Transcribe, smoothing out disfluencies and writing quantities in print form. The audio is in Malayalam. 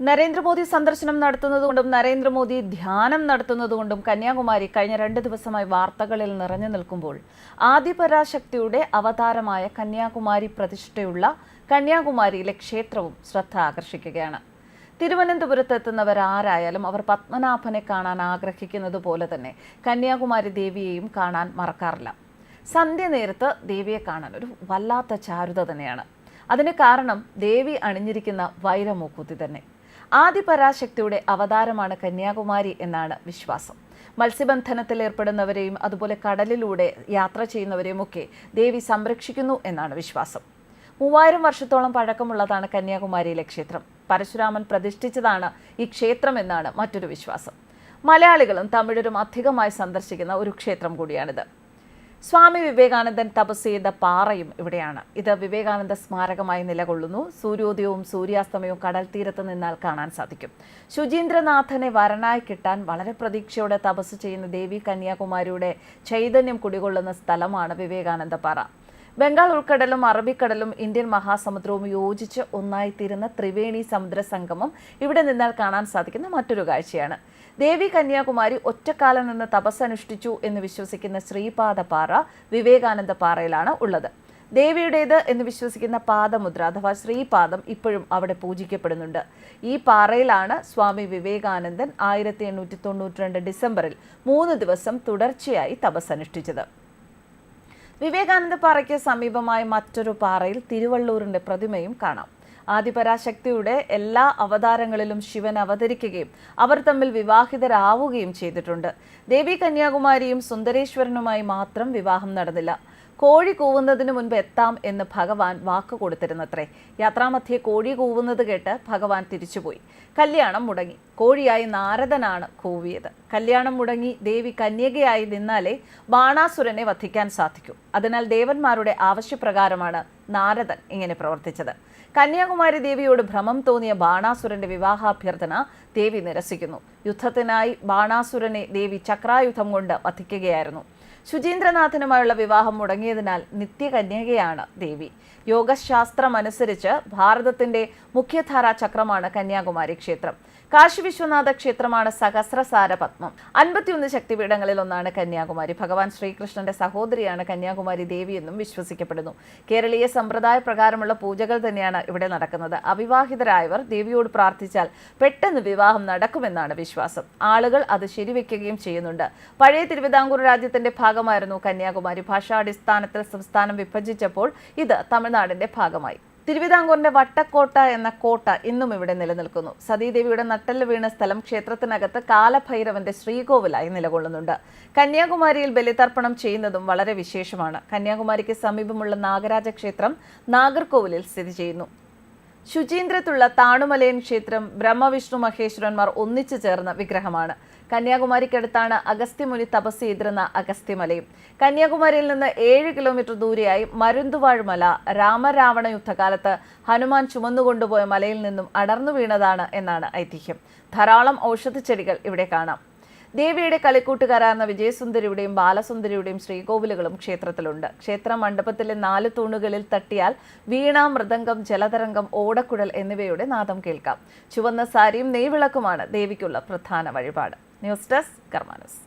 നരേന്ദ്രമോദി സന്ദർശനം നടത്തുന്നതുകൊണ്ടും നരേന്ദ്രമോദി ധ്യാനം നടത്തുന്നതുകൊണ്ടും കന്യാകുമാരി കഴിഞ്ഞ 2 ദിവസമായി വാർത്തകളിൽ നിറഞ്ഞു നിൽക്കുമ്പോൾ ആദിപരാശക്തിയുടെ അവതാരമായ കന്യാകുമാരി പ്രതിഷ്ഠയുള്ള കന്യാകുമാരിയിലെ ക്ഷേത്രവും ശ്രദ്ധ ആകർഷിക്കുകയാണ്. തിരുവനന്തപുരത്ത് എത്തുന്നവരാരായാലും അവർ പത്മനാഭനെ കാണാൻ ആഗ്രഹിക്കുന്നത് പോലെ തന്നെ കന്യാകുമാരി ദേവിയെയും കാണാൻ മറക്കാറില്ല. സന്ധ്യ നേരത്ത് ദേവിയെ കാണാൻ ഒരു വല്ലാത്ത ചാരുത തന്നെയാണ്. അതിന് കാരണം ദേവി അണിഞ്ഞിരിക്കുന്ന വൈരമൂക്കുത്തി തന്നെ. ആദിപരാശക്തിയുടെ അവതാരമാണ് കന്യാകുമാരി എന്നാണ് വിശ്വാസം. മത്സ്യബന്ധനത്തിൽ ഏർപ്പെടുന്നവരെയും അതുപോലെ കടലിലൂടെ യാത്ര ചെയ്യുന്നവരെയും ഒക്കെ ദേവി സംരക്ഷിക്കുന്നു എന്നാണ് വിശ്വാസം. 3000 വർഷത്തോളം പഴക്കമുള്ളതാണ് കന്യാകുമാരിയിലെ ക്ഷേത്രം. പരശുരാമൻ പ്രതിഷ്ഠിച്ചതാണ് ഈ ക്ഷേത്രം എന്നാണ് മറ്റൊരു വിശ്വാസം. മലയാളികളും തമിഴരും അധികമായി സന്ദർശിക്കുന്ന ഒരു ക്ഷേത്രം കൂടിയാണിത്. സ്വാമി വിവേകാനന്ദൻ തപസ് ചെയ്ത പാറയും ഇവിടെയാണ്. ഇത് വിവേകാനന്ദ സ്മാരകമായി നിലകൊള്ളുന്നു. സൂര്യോദയവും സൂര്യാസ്തമയവും കടൽ തീരത്ത് നിന്നാൽ കാണാൻ സാധിക്കും. ശുചീന്ദ്രനാഥനെ വരനായി കിട്ടാൻ വളരെ പ്രതീക്ഷയോടെ തപസ് ചെയ്യുന്ന ദേവി കന്യാകുമാരിയുടെ ചൈതന്യം കുടികൊള്ളുന്ന സ്ഥലമാണ് വിവേകാനന്ദ പാറ. ബംഗാൾ ഉൾക്കടലും അറബിക്കടലും ഇന്ത്യൻ മഹാസമുദ്രവും യോജിച്ച് ഒന്നായിത്തീരുന്ന ത്രിവേണി സമുദ്ര സംഗമം ഇവിടെ നിന്നാൽ കാണാൻ സാധിക്കുന്ന മറ്റൊരു കാഴ്ചയാണ്. ദേവി കന്യാകുമാരി ഒറ്റക്കാലം നിന്ന് തപസ്സനുഷ്ഠിച്ചു എന്ന് വിശ്വസിക്കുന്ന ശ്രീപാദ പാറ വിവേകാനന്ദ പാറയിലാണ് ഉള്ളത്. ദേവിയുടേത് എന്ന് വിശ്വസിക്കുന്ന പാദമുദ്ര അഥവാ ശ്രീപാദം ഇപ്പോഴും അവിടെ പൂജിക്കപ്പെടുന്നുണ്ട്. ഈ പാറയിലാണ് സ്വാമി വിവേകാനന്ദൻ 1892 ഡിസംബറിൽ 3 ദിവസം തുടർച്ചയായി തപസ്സനുഷ്ഠിച്ചത്. വിവേകാനന്ദ പാറയ്ക്ക് സമീപമായ മറ്റൊരു പാറയിൽ തിരുവള്ളൂരിന്റെ പ്രതിമയും കാണാം. ആദിപരാശക്തിയുടെ എല്ലാ അവതാരങ്ങളിലും ശിവൻ അവതരിക്കുകയും അവർ തമ്മിൽ വിവാഹിതരാവുകയും ചെയ്തിട്ടുണ്ട്. ദേവി കന്യാകുമാരിയും സുന്ദരേശ്വരനുമായി മാത്രം വിവാഹം നടന്നില്ല. കോഴി കൂവുന്നതിന് മുൻപ് എത്താം എന്ന് ഭഗവാൻ വാക്ക് കൊടുത്തിരുന്നത്രേ. യാത്രാമധ്യേ കോഴി കൂവുന്നത് കേട്ട് ഭഗവാൻ തിരിച്ചുപോയി. കല്യാണം മുടങ്ങി. കോഴിയായി നാരദനാണ് കൂവിയത്. കല്യാണം മുടങ്ങി ദേവി കന്യകയായി നിന്നാലേ ബാണാസുരനെ വധിക്കാൻ സാധിക്കൂ. അതിനാൽ ദേവന്മാരുടെ ആവശ്യപ്രകാരമാണ് നാരദൻ ഇങ്ങനെ പ്രവർത്തിച്ചത്. കന്യാകുമാരി ദേവിയോട് ഭ്രമം തോന്നിയ ബാണാസുരന്റെ വിവാഹാഭ്യർത്ഥന ദേവി നിരസിക്കുന്നു. യുദ്ധത്തിനായി ബാണാസുരനെ ദേവി ചക്രായുധം കൊണ്ട് വധിക്കുകയായിരുന്നു. ശുചീന്ദ്രനാഥനുമായുള്ള വിവാഹം മുടങ്ങിയതിനാൽ നിത്യകന്യകയാണ് ദേവി. യോഗശാസ്ത്രമനുസരിച്ച് ഭാരതത്തിന്റെ മുഖ്യധാരാ ചക്രമാണ് കന്യാകുമാരി ക്ഷേത്രം. കാശി വിശ്വനാഥ ക്ഷേത്രമാണ് സഹസ്രസാര പത്മം. 51 ശക്തിപീഠങ്ങളിൽ ഒന്നാണ് കന്യാകുമാരി. ഭഗവാൻ ശ്രീകൃഷ്ണന്റെ സഹോദരിയാണ് കന്യാകുമാരി ദേവി എന്നും വിശ്വസിക്കപ്പെടുന്നു. കേരളീയ സമ്പ്രദായ പ്രകാരമുള്ള പൂജകൾ തന്നെയാണ് ഇവിടെ നടക്കുന്നത്. അവിവാഹിതരായവർ ദേവിയോട് പ്രാർത്ഥിച്ചാൽ പെട്ടെന്ന് വിവാഹം നടക്കുമെന്നാണ് വിശ്വാസം. ആളുകൾ അത് ശരിവെക്കുകയും ചെയ്യുന്നുണ്ട്. പഴയ തിരുവിതാംകൂർ രാജ്യത്തിന്റെ ഭാഗമായിരുന്നു കന്യാകുമാരി. ഭാഷാടിസ്ഥാനത്തിൽ സംസ്ഥാനം വിഭജിച്ചപ്പോൾ ഇത് തമിഴ്നാടിന്റെ ഭാഗമായി. തിരുവിതാംകൂറിന്റെ വട്ടക്കോട്ട എന്ന കോട്ട ഇന്നും ഇവിടെ നിലനിൽക്കുന്നു. സതീദേവിയുടെ നട്ടെല്ല് വീണ സ്ഥലം ക്ഷേത്രത്തിനകത്ത് കാലഭൈരവന്റെ ശ്രീകോവിലായി നിലകൊള്ളുന്നുണ്ട്. കന്യാകുമാരിയിൽ ബലിതർപ്പണം ചെയ്യുന്നതും വളരെ വിശേഷമാണ്. കന്യാകുമാരിക്ക് സമീപമുള്ള നാഗരാജ ക്ഷേത്രം നാഗർകോവിലിൽ സ്ഥിതി ചെയ്യുന്നു. ശുചീന്ദ്രത്തുള്ള താണുമലയൻ ക്ഷേത്രം ബ്രഹ്മവിഷ്ണു മഹേശ്വരന്മാർ ഒന്നിച്ചു ചേർന്ന വിഗ്രഹമാണ്. കന്യാകുമാരിക്കടുത്താണ് അഗസ്ത്യമുനി തപസ് ചെയ്തിരുന്ന അഗസ്ത്യമലയും. കന്യാകുമാരിയിൽ നിന്ന് 7 കിലോമീറ്റർ ദൂരെയായി മരുന്തുവാഴ് മല രാമരാവണ യുദ്ധകാലത്ത് ഹനുമാൻ ചുമന്നുകൊണ്ടുപോയ മലയിൽ നിന്നും അടർന്നു വീണതാണ് എന്നാണ് ഐതിഹ്യം. ധാരാളം ഔഷധച്ചെടികൾ ഇവിടെ കാണാം. ദേവിയുടെ കളിക്കൂട്ടുകാരായിരുന്ന വിജയസുന്ദരിയുടെയും ബാലസുന്ദരിയുടെയും ശ്രീകോവിലുകളും ക്ഷേത്രത്തിലുണ്ട്. ക്ഷേത്ര മണ്ഡപത്തിലെ 4 തൂണുകളിൽ തട്ടിയാൽ വീണ, മൃദംഗം, ജലതരംഗം, ഓടക്കുഴൽ എന്നിവയുടെ നാദം കേൾക്കാം. ചുവന്ന സാരിയും നെയ്വിളക്കുമാണ് ദേവിക്കുള്ള പ്രധാന വഴിപാട്. News desk കർമാനസ്.